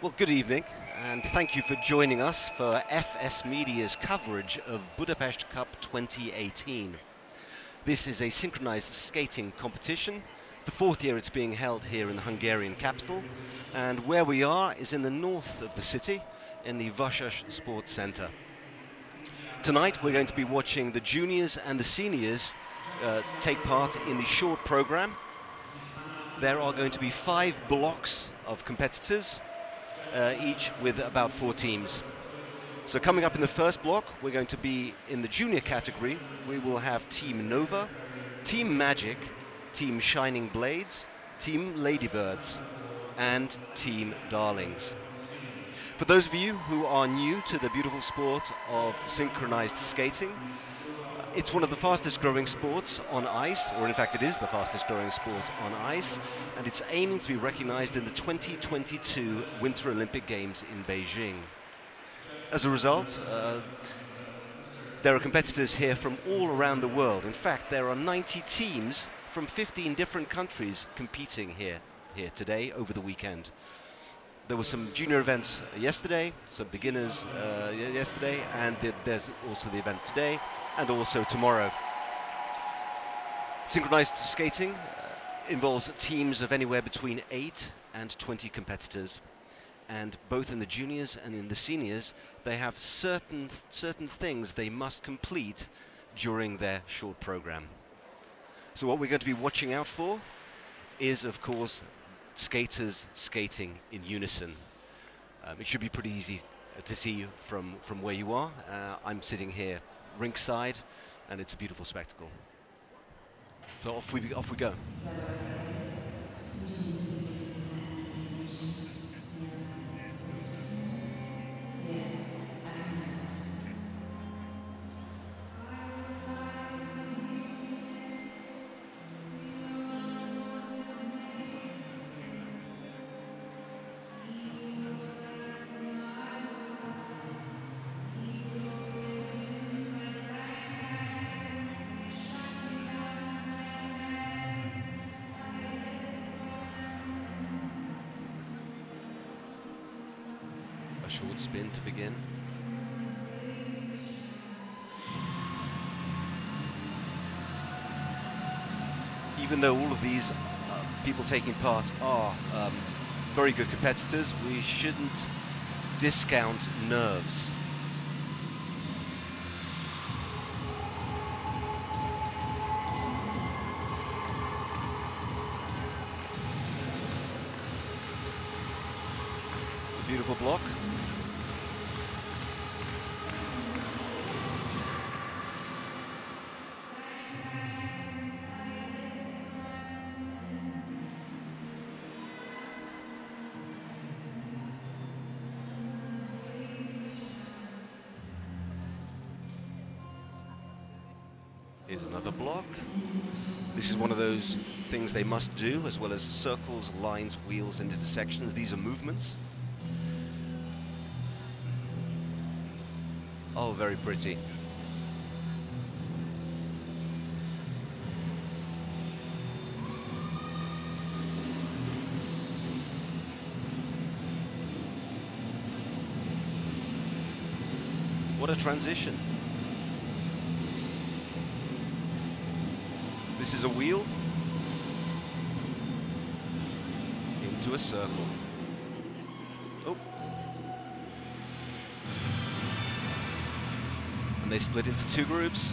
Well, good evening, and thank you for joining us for FS Media's coverage of Budapest Cup 2018. This is a synchronized skating competition. It's the fourth year it's being held here in the Hungarian capital, and where we are is in the north of the city, in the Vasas Sports Center. Tonight we're going to be watching the juniors and the seniors take part in the short program. There are going to be 5 blocks of competitors, each with about 4 teams. So coming up in the first block, we're going to be in the junior category. We will have Team Nova, Team Magic, Team Shining Blades, Team LadyBirds, and Team Darlings. For those of you who are new to the beautiful sport of synchronized skating, it's one of the fastest growing sports on ice, or in fact it is the fastest growing sport on ice, and it's aiming to be recognized in the 2022 Winter Olympic Games in Beijing. As a result, there are competitors here from all around the world. In fact, there are 90 teams from 15 different countries competing here today over the weekend. There were some junior events yesterday, some beginners yesterday, and there's also the event today and also tomorrow. Synchronized skating involves teams of anywhere between 8 and 20 competitors, and both in the juniors and in the seniors they have certain things they must complete during their short program. So what we're going to be watching out for is, of course, skaters skating in unison. It should be pretty easy to see from where you are. I'm sitting here rink side, and it's a beautiful spectacle. So off we go. A short spin to begin. Even though all of these people taking part are very good competitors, we shouldn't discount nerves. It's a beautiful block. Here's another block. This is one of those things they must do, as well as circles, lines, wheels, and intersections. These are movements. Oh, very pretty. What a transition. This is a wheel into a circle. Oh. And they split into 2 groups.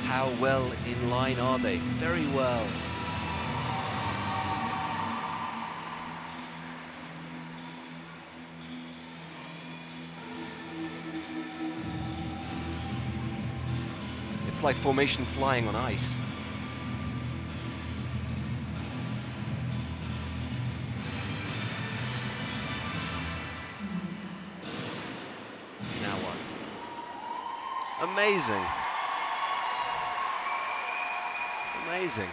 How well in line are they? Very well. It's like formation flying on ice. Now what? Amazing. Amazing.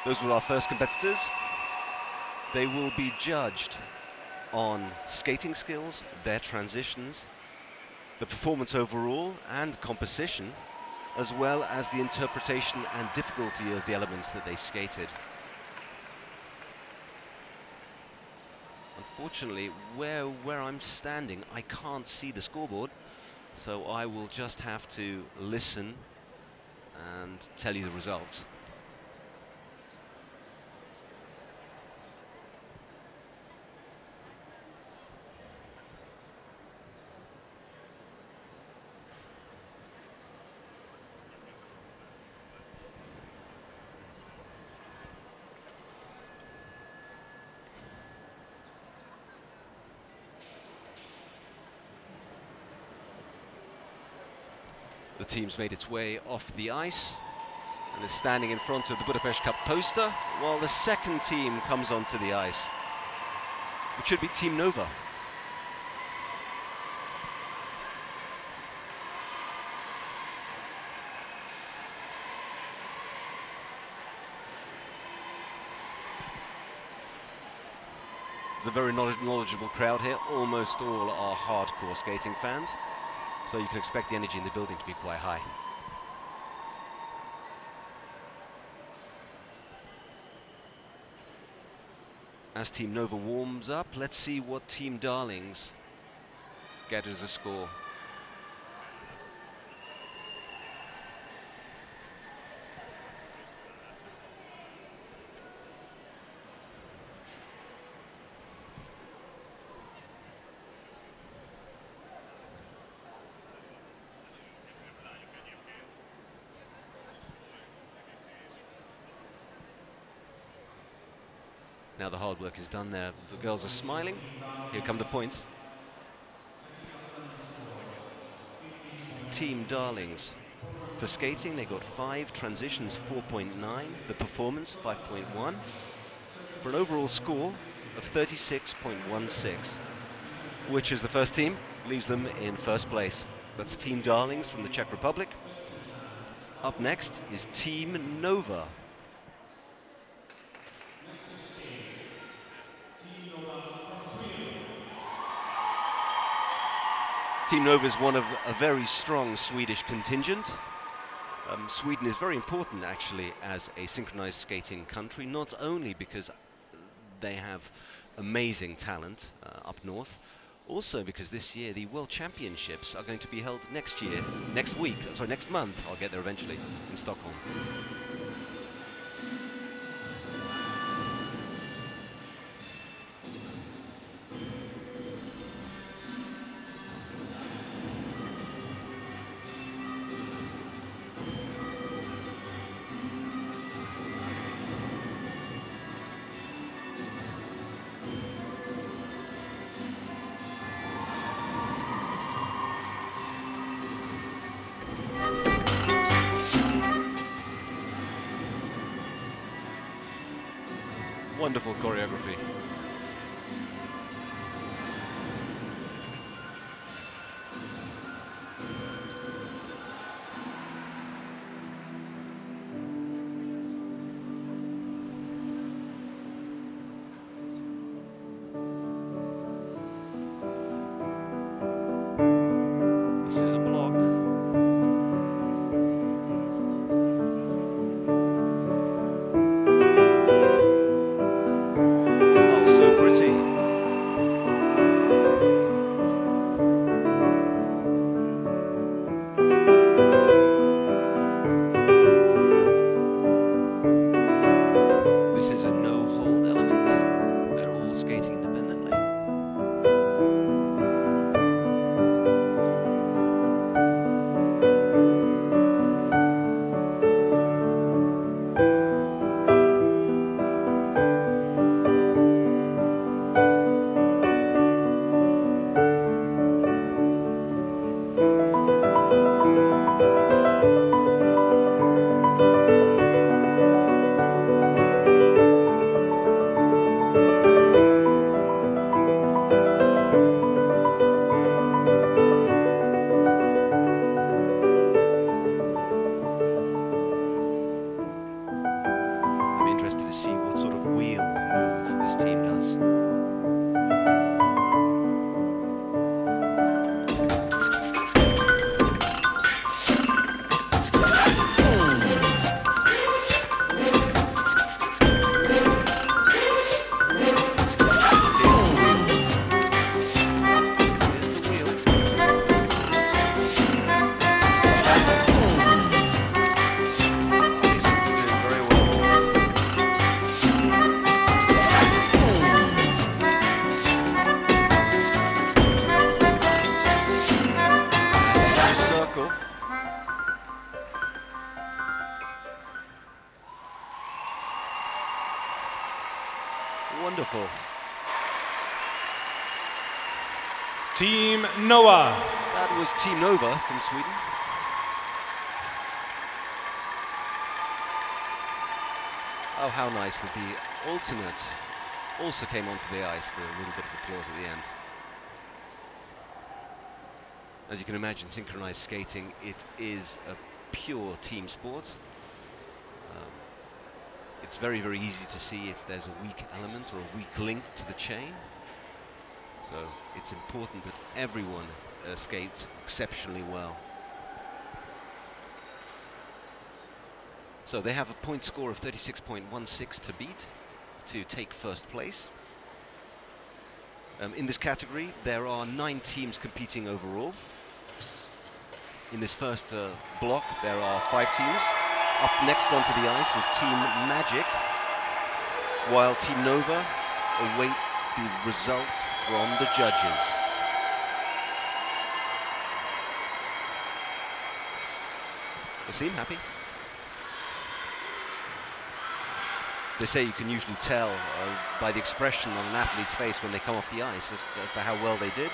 Those were our first competitors. They will be judged on skating skills, their transitions, the performance overall and composition, as well as the interpretation and difficulty of the elements that they skated. Unfortunately, where I'm standing, I can't see the scoreboard, so I will just have to listen and tell you the results. The team's made its way off the ice and is standing in front of the Budapest Cup poster, while the second team comes onto the ice, which should be Team Nova. There's a very knowledgeable crowd here. Almost all are hardcore skating fans, so you can expect the energy in the building to be quite high. As Team Nova warms up, let's see what Team Darlings get as a score. Now the hard work is done there. The girls are smiling. Here come the points. Team Darlings. For skating, they got 5, transitions 4.9, the performance 5.1, for an overall score of 36.16, which is the first team, leaves them in first place. That's Team Darlings from the Czech Republic. Up next is Team Nova. Team Nova is one of a very strong Swedish contingent. Sweden is very important actually as a synchronized skating country, not only because they have amazing talent up north, also because this year the World Championships are going to be held next month, I'll get there eventually, in Stockholm. Wonderful choreography. This is a block. This is a no-hold element. They're all skating independently. Interested to see what sort of wheel move this team does. Wonderful. Team Nova. That was Team Nova from Sweden. Oh, how nice that the alternate also came onto the ice for a little bit of applause at the end. As you can imagine, synchronized skating, it is a pure team sport. It's very, very easy to see if there's a weak element or a weak link to the chain. So it's important that everyone skates exceptionally well. So they have a point score of 36.16 to beat to take first place. In this category, there are 9 teams competing overall. In this first block, there are 5 teams. Up next onto the ice is Team Magic, while Team Nova await the results from the judges. They seem happy. They say you can usually tell by the expression on an athlete's face when they come off the ice as to how well they did.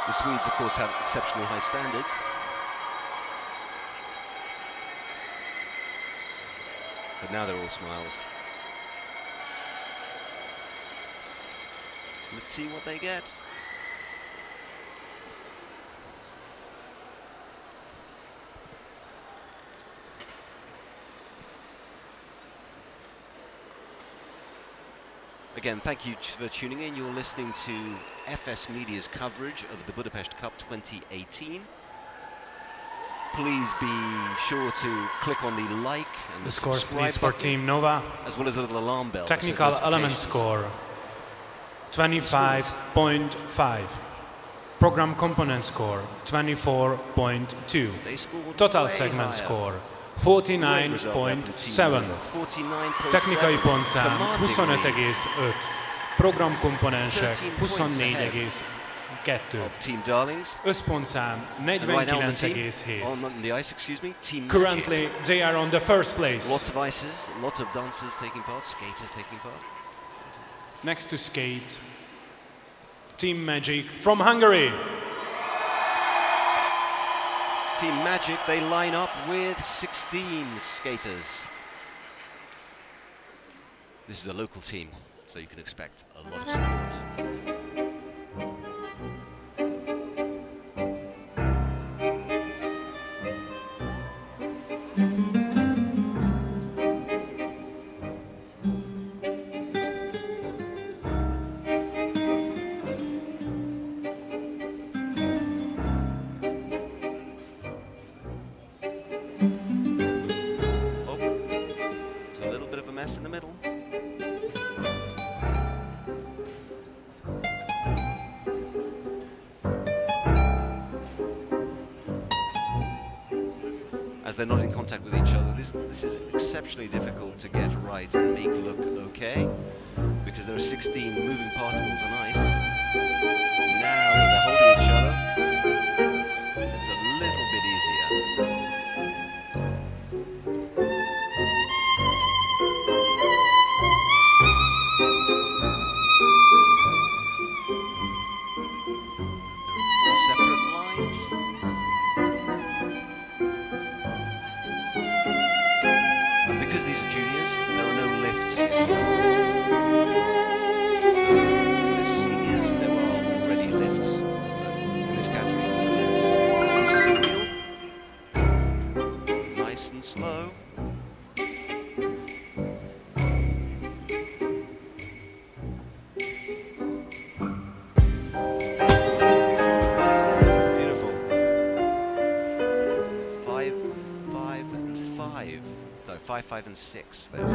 The Swedes, of course, have exceptionally high standards. But now they're all smiles. Let's see what they get. Again, thank you for tuning in. You're listening to FS Media's coverage of the Budapest Cup 2018. Please be sure to click on the like and the scores, subscribe please, for button, Team Nova. as well as a little alarm bell. Technical element score 25.5. Program component score 24.2. Total segment score 49.7. Technikai pontszám 25,5. Programkomponensek 24,2. Összpontszám 49,7. On the ice, excuse me, Team Currently, Magic. they are on the first place. Lots of ices, lots of dancers taking part, skaters taking part. Next to skate, Team Magic from Hungary. Team Magic, they line up with 16 skaters. This is a local team, so you can expect a lot of support. In the middle. As they're not in contact with each other, this is exceptionally difficult to get right and make look okay, because there are 16 moving particles on ice. Now that they're holding each other, it's a little bit easier. Because these are juniors, there are no lifts involved. So in the seniors, there are already lifts, but in this category, no lifts. So this is the wheel. Nice and slow. Beautiful. 5, 5, and 5. So 5, 5, and 6 there.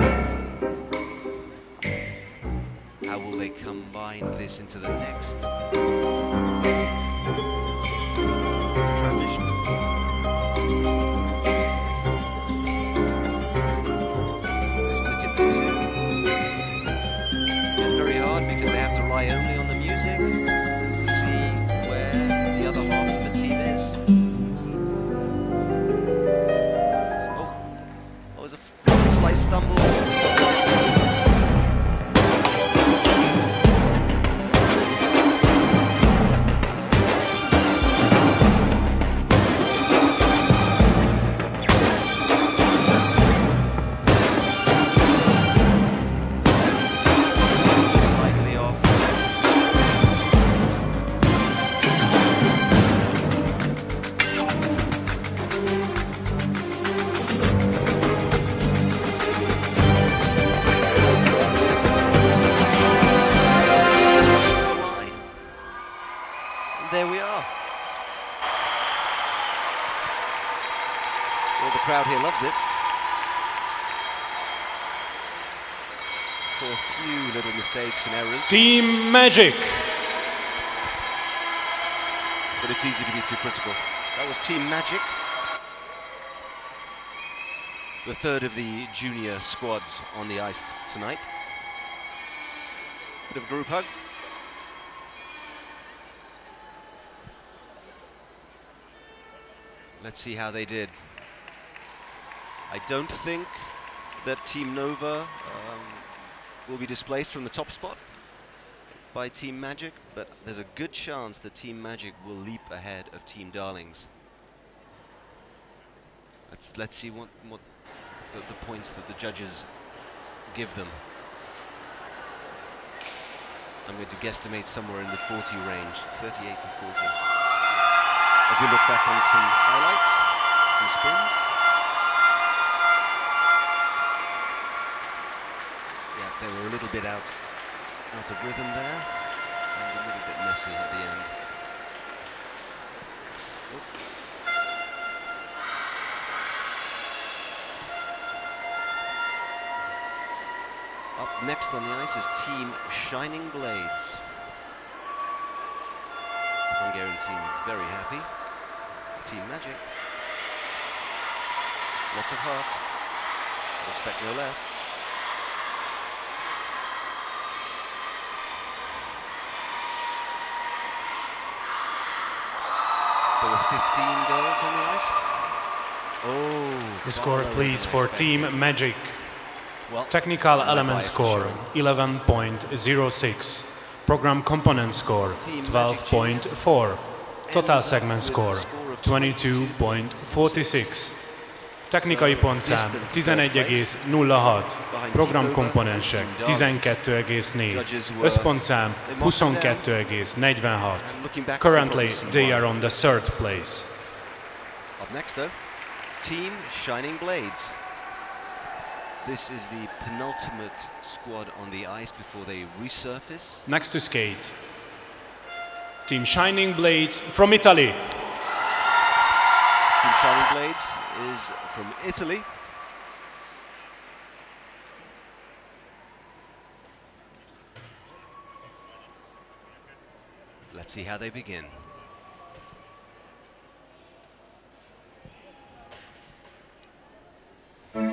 How will they combine this into the next? Transition. They split into 2. And very hard because they have to rely only on the music to see where the other half of the team is. Oh, there's a slight stumble. here loves it. Saw a few little mistakes and errors. Team Magic. But it's easy to be too critical. That was Team Magic. The third of the junior squads on the ice tonight. Bit of a group hug. Let's see how they did. I don't think that Team Nova will be displaced from the top spot by Team Magic, but there's a good chance that Team Magic will leap ahead of Team Darlings. Let's see what the points that the judges give them. I'm going to guesstimate somewhere in the 40 range, 38 to 40. As we look back on some highlights, some spins. Yeah, they were a little bit out of rhythm there, and a little bit messy at the end. Up next on the ice is Team Shining Blades. Hungarian team very happy. Team Magic. Lots of hearts. I expect no less. There were 15 goals on the ice. Oh, The score, please, for Team Magic. Well, Technical element score 11.06. Program component score 12.4. Total segment score 22.46. Technikai pontszám 11,06. Program komponensek 12,4. Összpontszám 22,46. Currently they are on the third place. Up next though, Team Shining Blades. This is the penultimate squad on the ice before they resurface. Next to skate, Team Shining Blades from Italy. Team Shining Blades is from Italy. Let's see how they begin.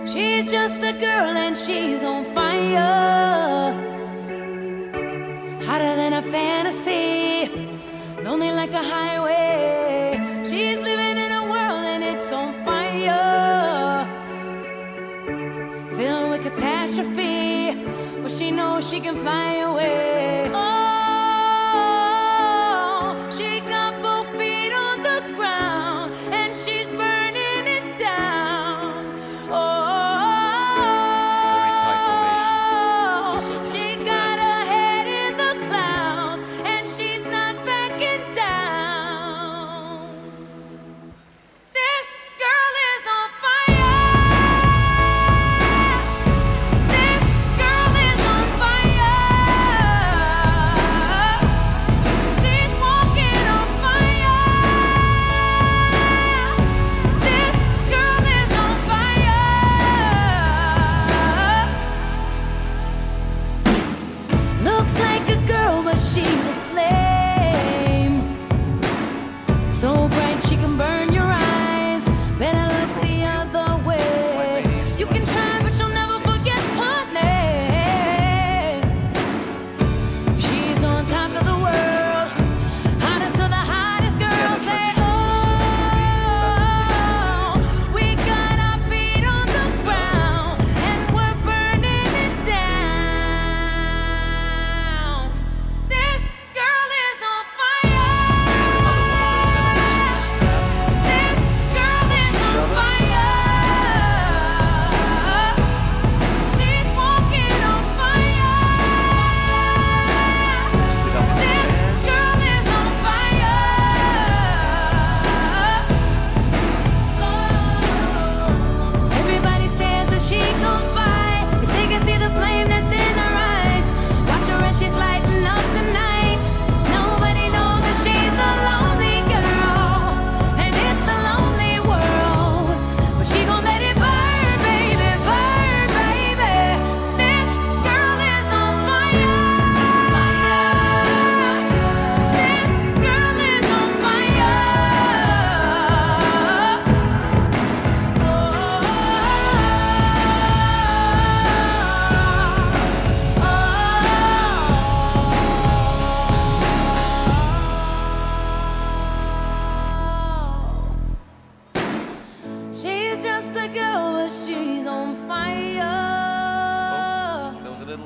She's just a girl and she's on fire, hotter than a fantasy, lonely like a highway. She's living in a world and it's on fire, filled with catastrophe, but she knows she can fly away. Oh, she got both feet on the ground and she's burning it down. Oh,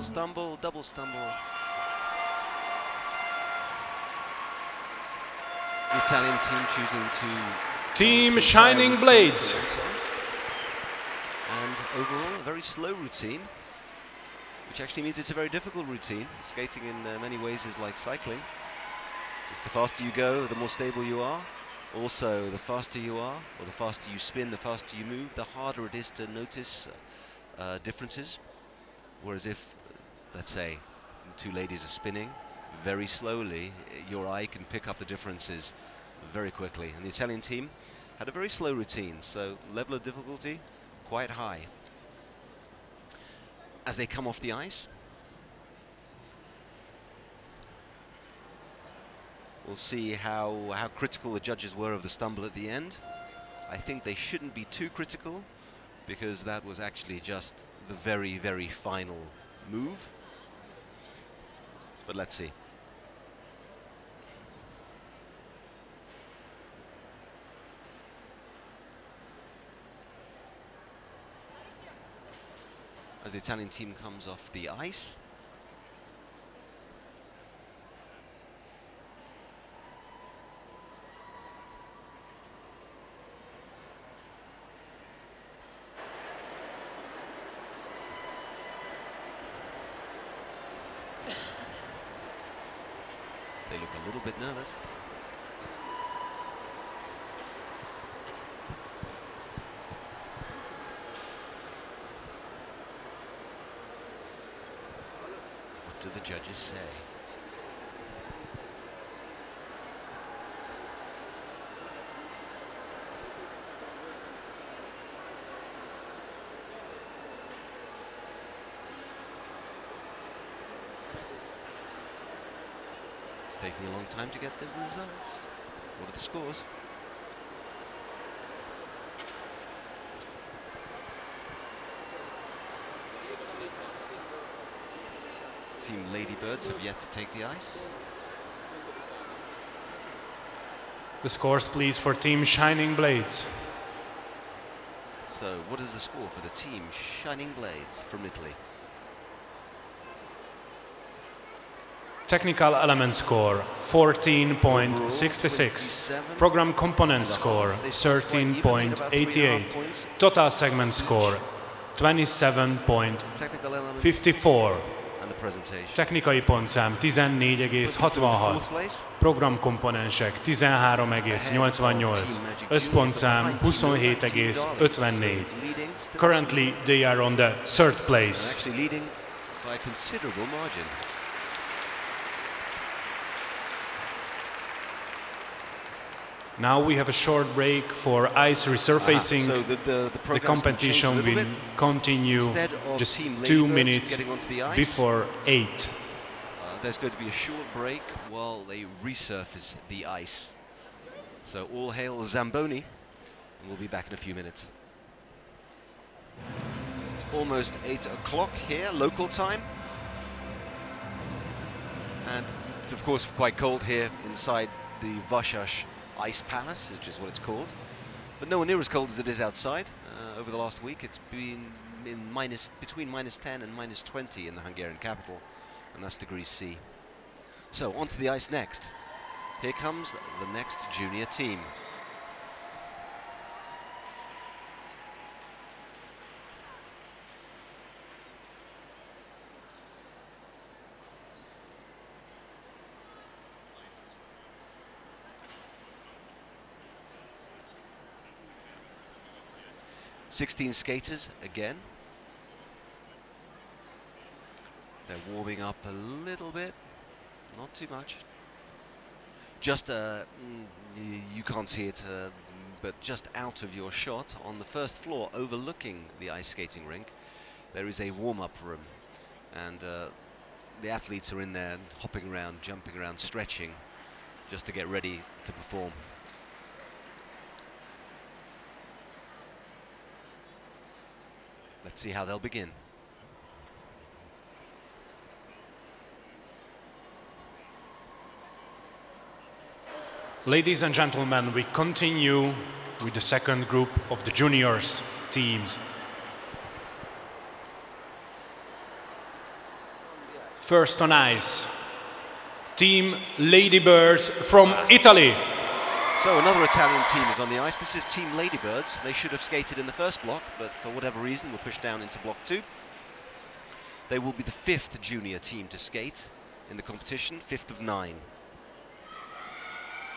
stumble, double stumble. The Italian team choosing to... Team Shining Blades. And overall, a very slow routine, which actually means it's a very difficult routine. Skating in many ways is like cycling. Just the faster you go, the more stable you are. Also, the faster you are, or the faster you spin, the faster you move, the harder it is to notice differences. Whereas if, let's say, two ladies are spinning very slowly, your eye can pick up the differences very quickly. And the Italian team had a very slow routine, so level of difficulty quite high. As they come off the ice, we'll see how critical the judges were of the stumble at the end. I think they shouldn't be too critical, because that was actually just the very, very final move. But let's see. As the Italian team comes off the ice, they look a little bit nervous. What do the judges say? It's taking a long time to get the results. What are the scores? Team LadyBirds have yet to take the ice. The scores, please, for Team Shining Blades. So, what is the score for the Team Shining Blades from Italy? Technical element score 14.66. Program component score 13.88. Total segment score 27.54. Technikai pontszám 14,66. Programkomponensek 13,88. Összpontszám 27,54. Currently they are on the third place. Actually leading by a considerable margin. Now we have a short break for ice resurfacing. So the competition will continue just 2 minutes before 8. There's going to be a short break while they resurface the ice. So all hail Zamboni, and we'll be back in a few minutes. It's almost 8 o'clock here, local time. And it's of course quite cold here inside the Vasas Ice Palace, which is what it's called, but nowhere near as cold as it is outside. Over the last week it's been in between -10 and -20 in the Hungarian capital, and that's degrees C. So onto the ice next. Here comes the next junior team. Sixteen skaters again. They're warming up a little bit, not too much. Just, you can't see it, but just out of your shot on the first floor overlooking the ice skating rink, there is a warm-up room. And the athletes are in there hopping around, jumping around, stretching, just to get ready to perform. Let's see how they'll begin. Ladies and gentlemen, we continue with the second group of the juniors teams. First on ice, Team LadyBirds from Italy. So another Italian team is on the ice. This is Team LadyBirds. They should have skated in the first block, but for whatever reason were pushed down into block 2. They will be the 5th junior team to skate in the competition, 5th of 9.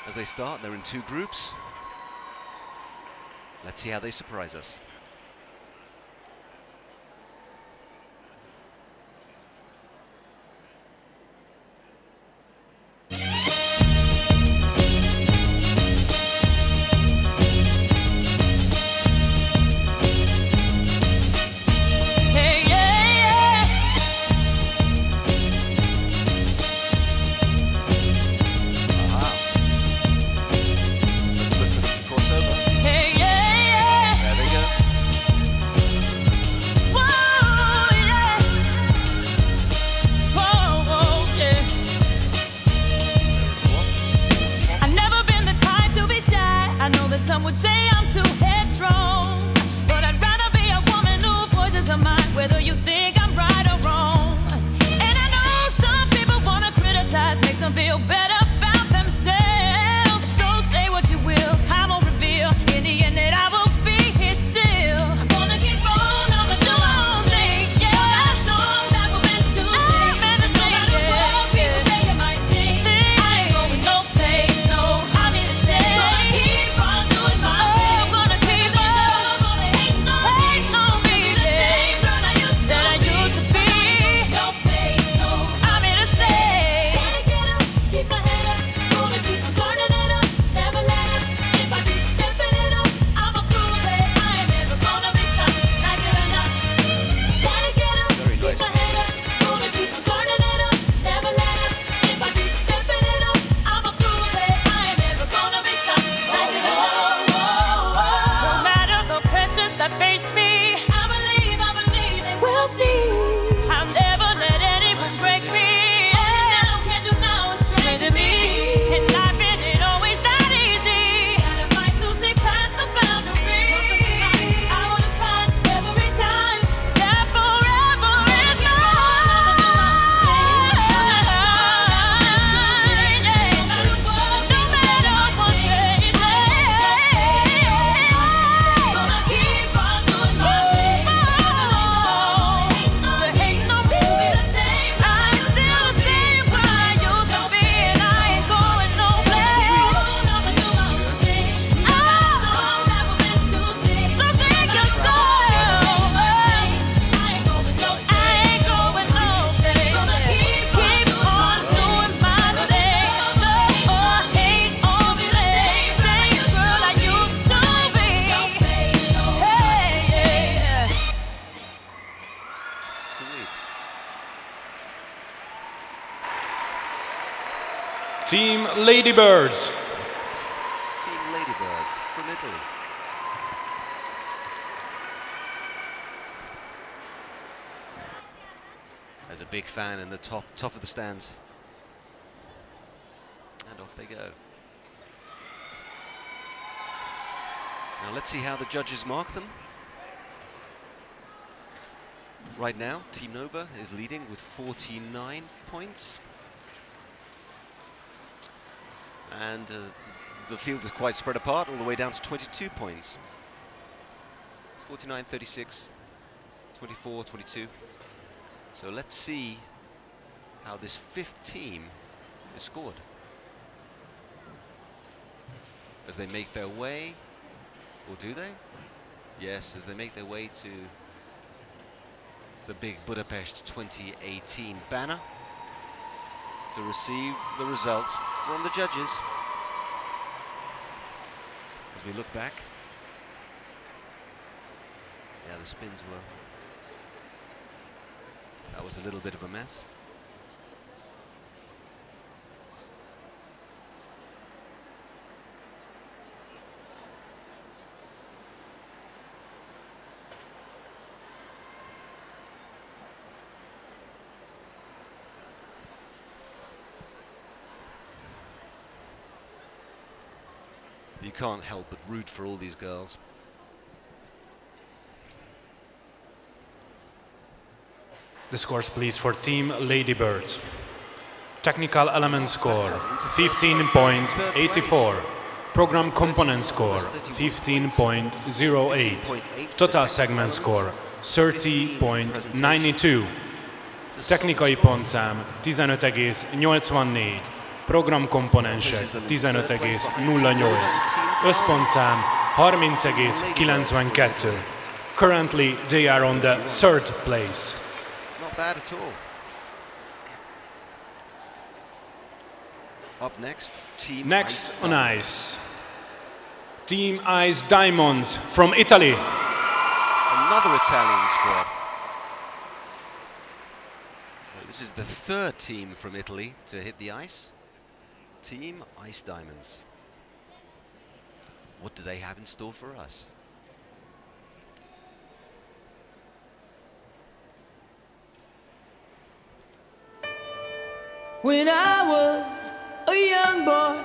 As they start, they're in 2 groups. Let's see how they surprise us. Some would say I'm too headstrong, but I'd rather be a woman who voices her mind, whether you think I'm right or wrong. And I know some people want to criticize, makes them feel better about themselves. So say what you will, time will reveal in the end that I will be here still. I'm gonna keep on, I'ma do my own thing. Yeah, that song that we're meant to sing. No matter what people say you might think, I ain't going no place, no, I need to stay. Face me, I believe they will see. I'll never let anyone break me. All you now can do now is strengthen me. And life isn't always that easy. Gotta fight to see past the boundary. I wanna find every time that forever is mine. No matter what they say, gonna keep on doing my thing. The hate no more be the same. I'm still the same where I used to be, and I ain't going no place. I'ma do my own thing. Oh, that we're meant to sing. So sing your song. I ain't going no place. Gonna keep on doing my thing. Oh, hate all be the same girl I used to be. Hey, yeah. Sweet. Team LadyBirds. Team LadyBirds from Italy. There's a big fan in the top of the stands. And off they go. Now let's see how the judges mark them. Right now, Team Nova is leading with 49 points. And the field is quite spread apart, all the way down to 22 points. It's 49, 36, 24, 22. So let's see how this 5th team is scored. As they make their way, or do they? Yes, as they make their way to the big Budapest 2018 banner to receive the results from the judges. As we look back, yeah, the spins were, that was a little bit of a mess. You can't help but root for all these girls. The scores please for Team LadyBirds. Technical element score 15.84. Program component score 15.08. Total segment score 30.92. Technikai pontszám 15,84. Programkomponensek 15,08. Összpontszám 30,92. Currently they are on the 3rd place. Not bad at all. Up next, Team Next Ice on Diamonds. ice, Team Ice Diamonds from Italy. Another Italian squad. So this is the 3rd team from Italy to hit the ice. Team Ice Diamonds. What do they have in store for us? When I was a young boy,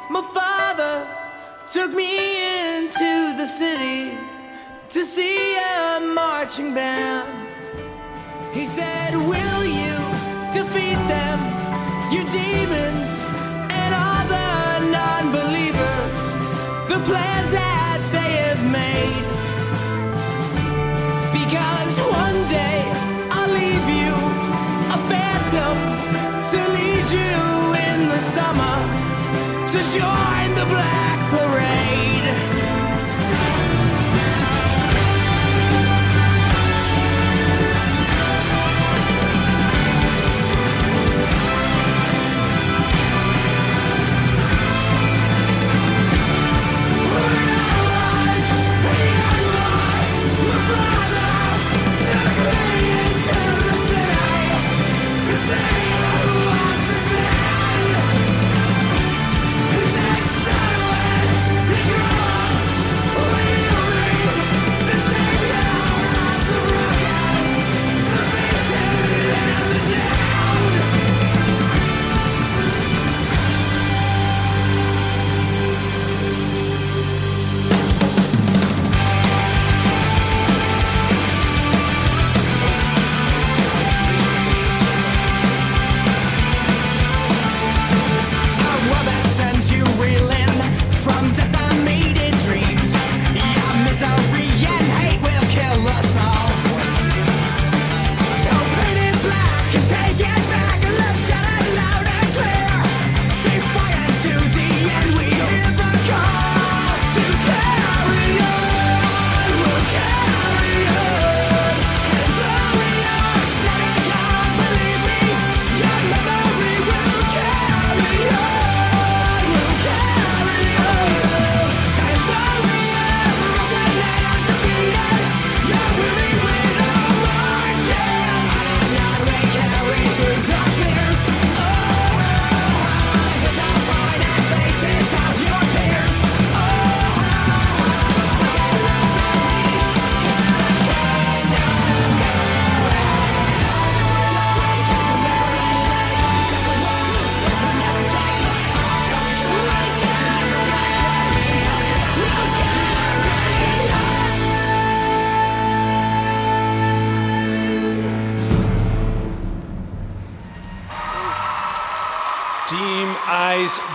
my father took me into the city to see a marching band. He said, will you defeat them, your demons and all the non-believers, the plans that they have made? Because one day I'll leave you a phantom to lead you in the summer to join the Black Parade.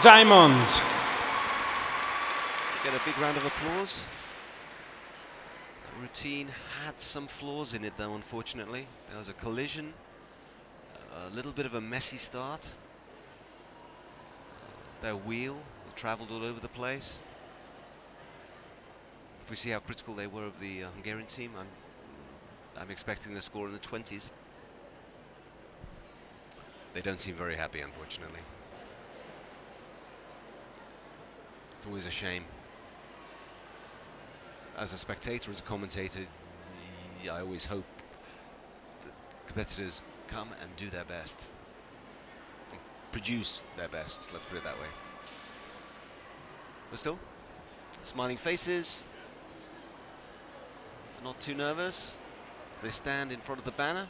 Diamonds. Get a big round of applause. The routine had some flaws in it though, unfortunately. There was a collision, a little bit of a messy start. Their wheel traveled all over the place. If we see how critical they were of the Hungarian team, I'm expecting a score in the 20s. They don't seem very happy, unfortunately. It's always a shame. As a spectator, as a commentator, I always hope that competitors come and do their best. And produce their best, let's put it that way. But still, smiling faces. Not too nervous. They stand in front of the banner.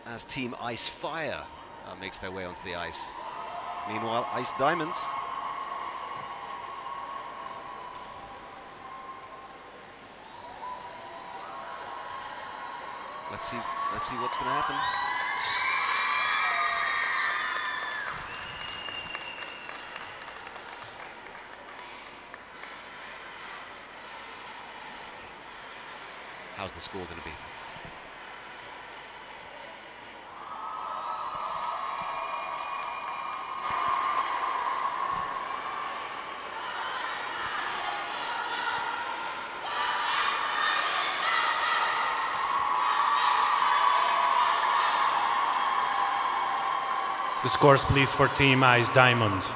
As Team Ice Fire makes their way onto the ice. Meanwhile, Ice Diamonds. Let's see what's going to happen. How's the score going to be? The scores, please, for Team Ice Diamond.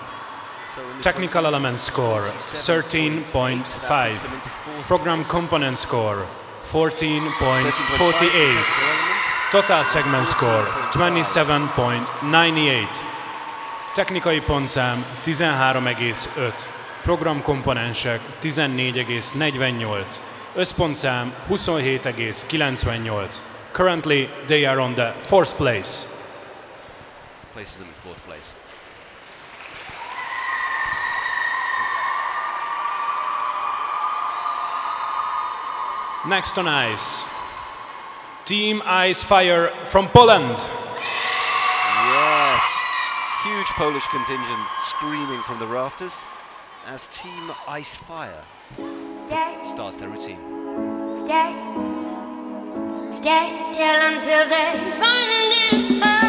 Technical element score 13.5. Program component score 14.48. Total segment score 27.98. Technikai pontszám 13,5. Programkomponensek 14,48. Összpontszám 27,98. Currently, they are on the 4th place. Places them in 4th place. Next on ice, Team Ice Fire from Poland. Yes, huge Polish contingent screaming from the rafters as Team Ice Fire starts their routine. Stay still until they find it out.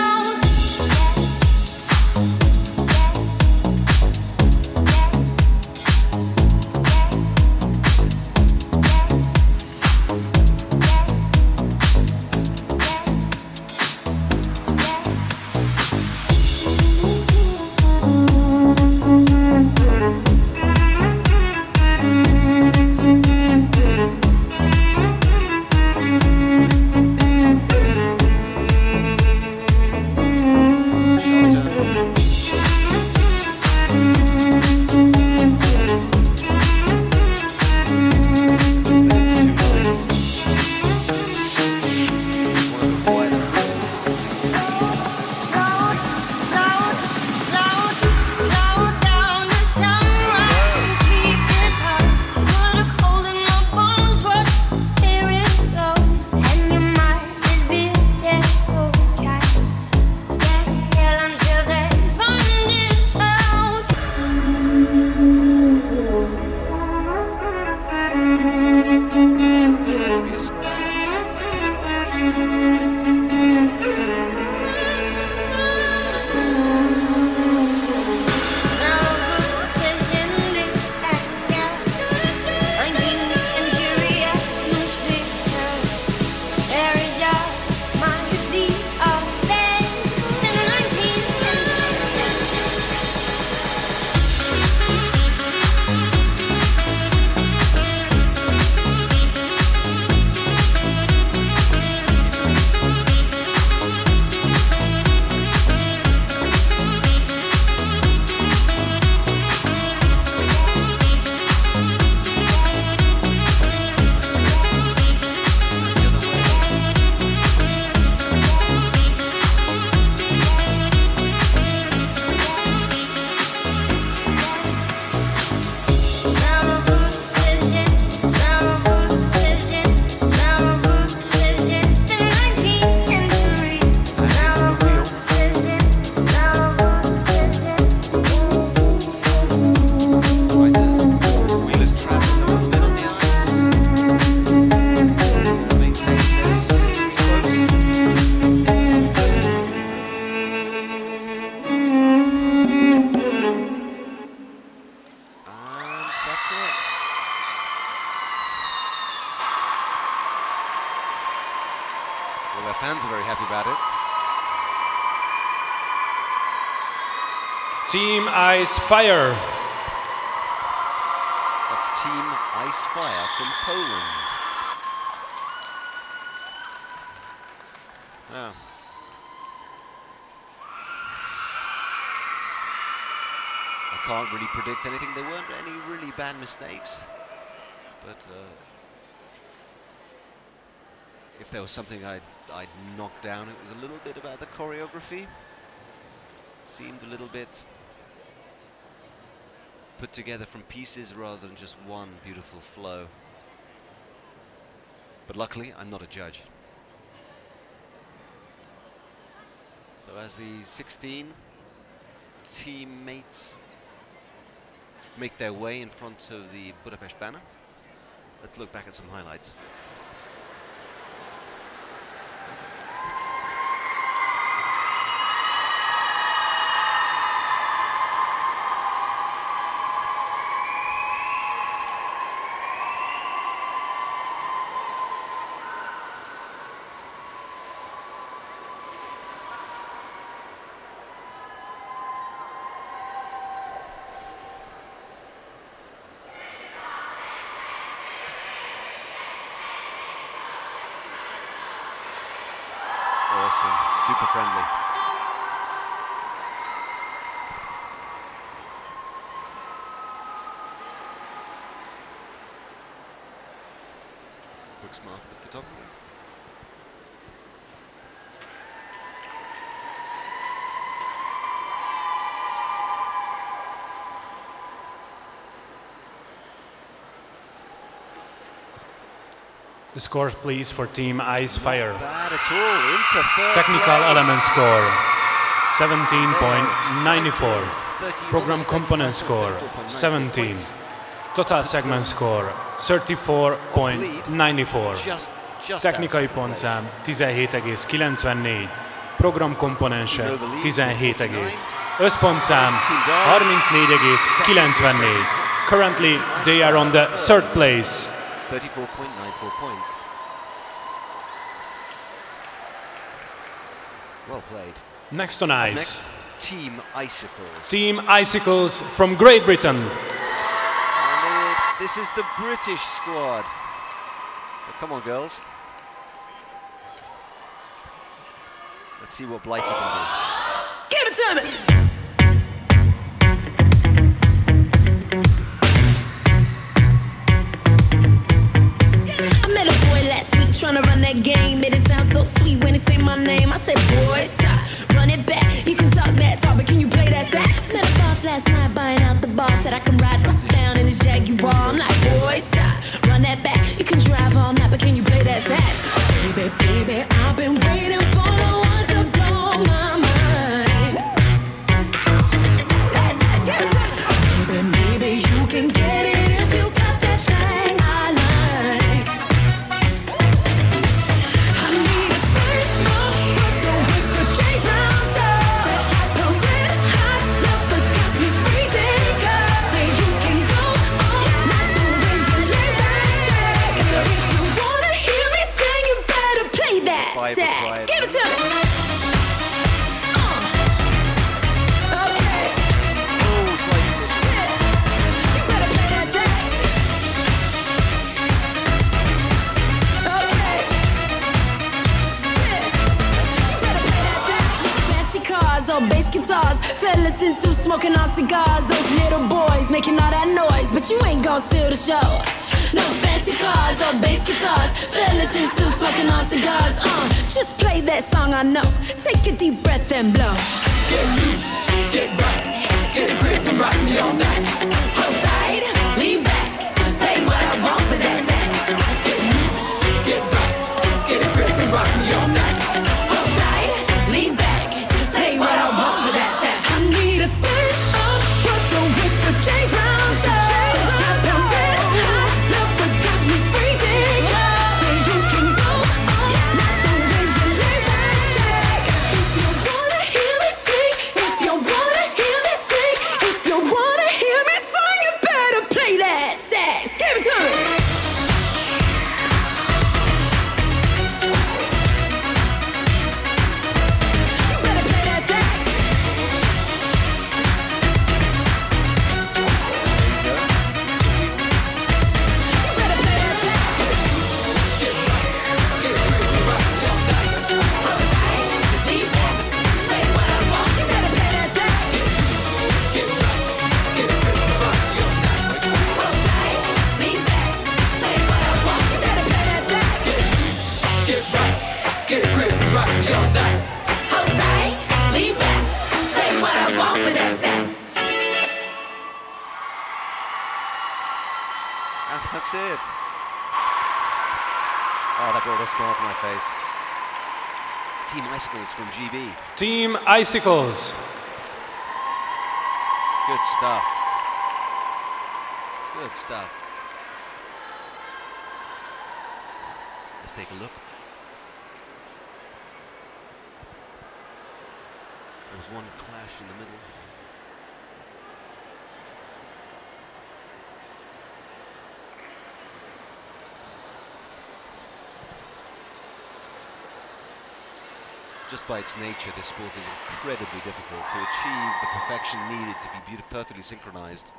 fans are very happy about it. Team Ice Fire. That's Team Ice Fire from Poland. Wow. I can't really predict anything. There weren't any really bad mistakes. But if there was something I'd knocked down, it was a little bit about the choreography. It seemed a little bit put together from pieces rather than just one beautiful flow. But luckily, I'm not a judge. So as the 16 teammates make their way in front of the Budapest banner, let's look back at some highlights. Awesome, super friendly. Quick smile for the photographer. The scores, please, for Team Ice Fire. Not bad at all. Into third Technical place. element score 17.94. Program component score 17. Total segment score 34.94. Technikai pontszám 17,94. Program komponense 17. Összpontszám 34,94. Currently they are on the third place. 34.94 points. Well played. Next on ice. Next, Team Icicles. Team Icicles from Great Britain. And this is the British squad. So come on, girls. Let's see what Blighty can do. Give it to me! Trying to run that game, made it sound so sweet when they say my name. I said, boy, stop, run it back. You can talk that talk, but can you play that sax? Said the boss last night, buying out the boss, said I can ride top down in this Jaguar. I'm like, boy, stop, run that back. You can drive all night, but can you play that sax? Baby, baby, I've been waiting for the one to blow my mind. Baby, maybe you can get it if you got that thing I like. Give it to me! Okay. Oh, slight collision. You better play that sax. Okay. You better play that sax. Fancy cars or bass guitars, fellas in suits smoking on cigars. Those little boys making all that noise, but you ain't gon' steal the show. No fancy cars or bass guitars, fellas in suits smoking on cigars. Just play that song I know. Take a deep breath and blow. Get loose, get right, get a grip and rock me all night. Hold tight, lean back, play what I want with that sax. Get loose, get right, get a grip and rock me all night. Hold tight, lean back, play what I want with that sax. I need a stand up, but don't hit the change round up. And that's it. Oh, that brought a smile to my face. Team Icicles from GB. Team Icicles. Good stuff. Good stuff. Let's take a look. There was one clash in the middle. Just by its nature, this sport is incredibly difficult. To achieve the perfection needed to be perfectly synchronized,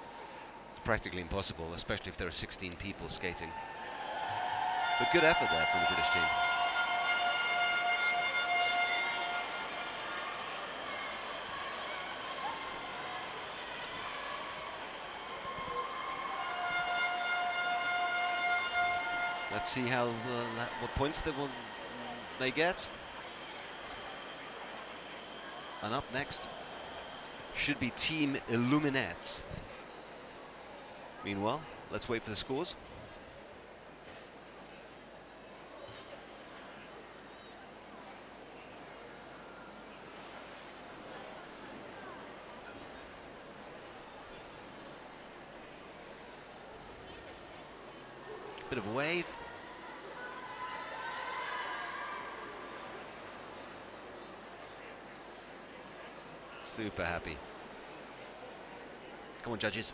it's practically impossible, especially if there are 16 people skating. But good effort there from the British team. Let's see how what points they get. And up next should be Team Illuminettes. Meanwhile, let's wait for the scores. Bit of a wave. Super happy. Come on, judges.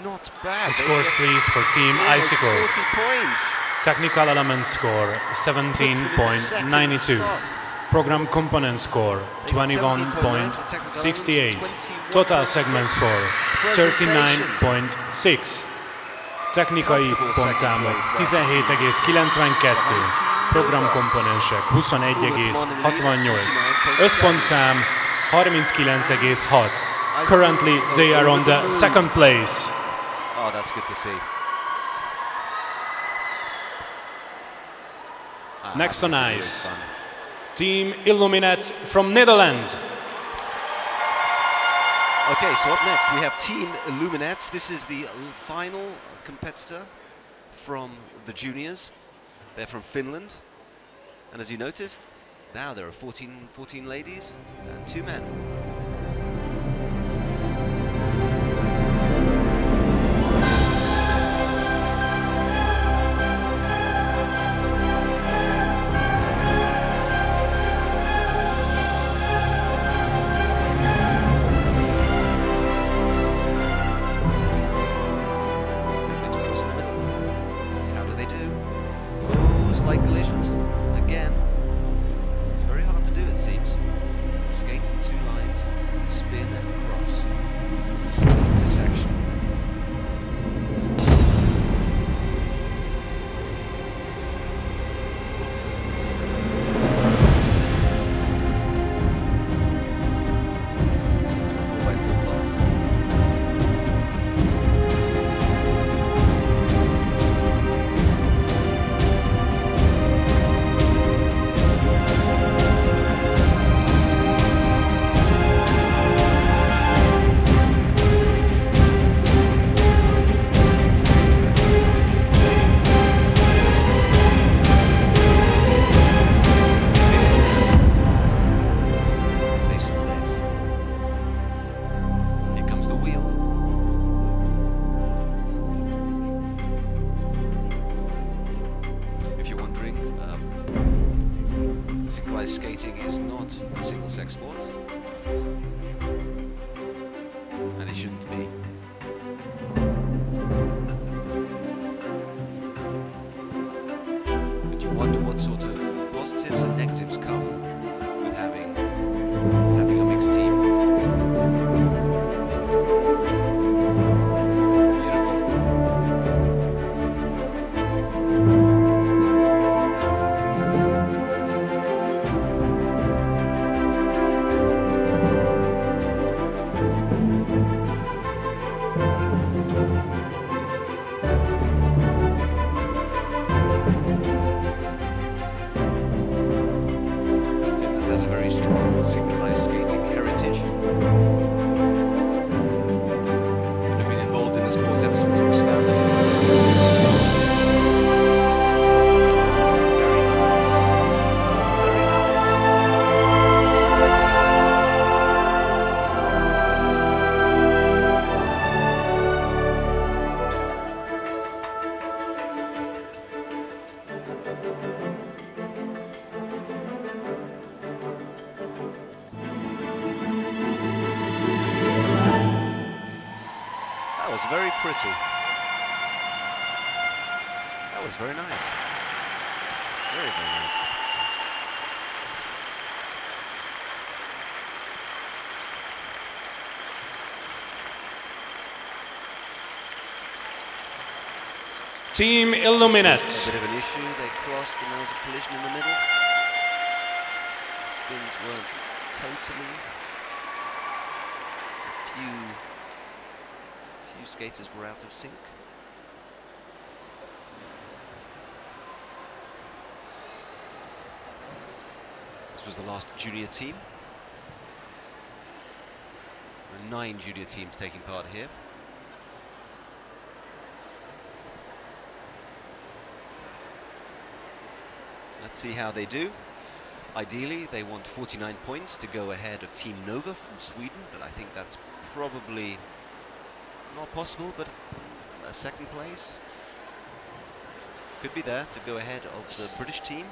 Not bad. The scores, please, for Team Icicles. 40 points. Technical element score 17.92. Program component score 21.68. Total segment score 39.6. Technikai pontszámok 17,92. Programkomponensek 21,68. Összpontszám 39,6. Currently they are on the second place. Oh, that's good to see. Next on ice, Team Illuminettes from Netherlands. Okay, so up next we have Team Illuminettes. This is the final competitor from the juniors. They're from Finland. And as you noticed, now there are 14 ladies and 2 men. Slight collisions. Again, it's very hard to do, it seems. Skate in 2 lines, spin and cross. Intersection. Back into a 4x4 block. If you're wondering, synchronized skating is not a single-sex sport, and it shouldn't be. But you wonder what sort of positives and negatives come with having a mixed team. synchronized skating heritage. And have been involved in the sport ever since it was founded in 1956. Very nice. Very nice. That was very pretty. That was very nice. Very, very nice. Team Illuminettes. A bit of an issue. They crossed and there was a collision in the middle. Spins weren't totally. A few skaters were out of sync. This was the last junior team. There are 9 junior teams taking part here. Let's see how they do. Ideally, they want 49 points to go ahead of Team Nova from Sweden, but I think that's probably not possible, but a second place could be there to go ahead of the British team.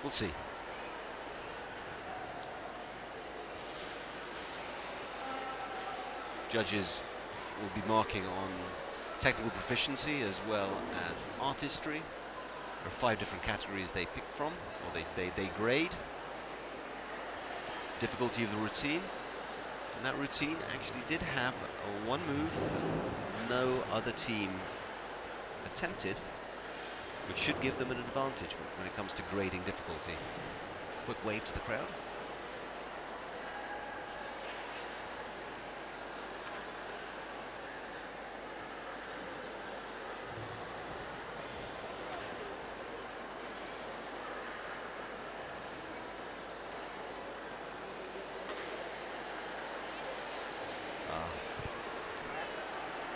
We'll see. Judges will be marking on technical proficiency as well as artistry. There are 5 different categories they pick from, or they grade. Difficulty of the routine. And that routine actually did have one move that no other team attempted, which should give them an advantage when it comes to grading difficulty. Quick wave to the crowd.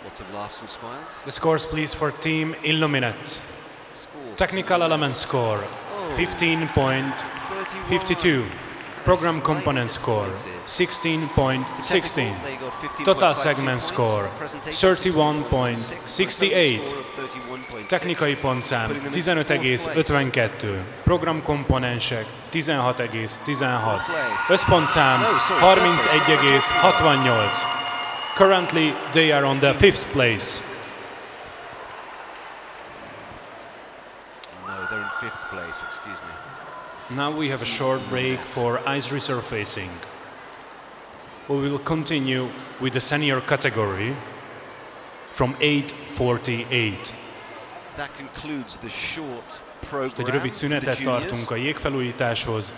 Lots of laughs and smiles. The scores, please, for Team Illuminettes. Technical element score, 15.52. Program component score, 16.16. Total segment score, 31.68. Technikai pontszám, 15,52. Program komponensek, 16,16. Összpontszám, 31,68. Currently, they are on the 5th place. No, they're in 5th place, excuse me. Now we have a short break for ice resurfacing. We will continue with the senior category from 8:48. That concludes the short program. Egy rövid szünetet tartunk a jégfelújításhoz,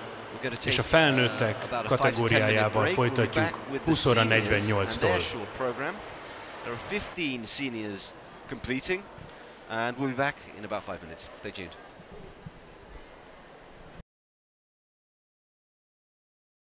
és a felnőttek kategóriájával folytatjuk 20 óra 48-tól. There are 15 seniors completing, and we'll be back in about 5 minutes. Stay tuned.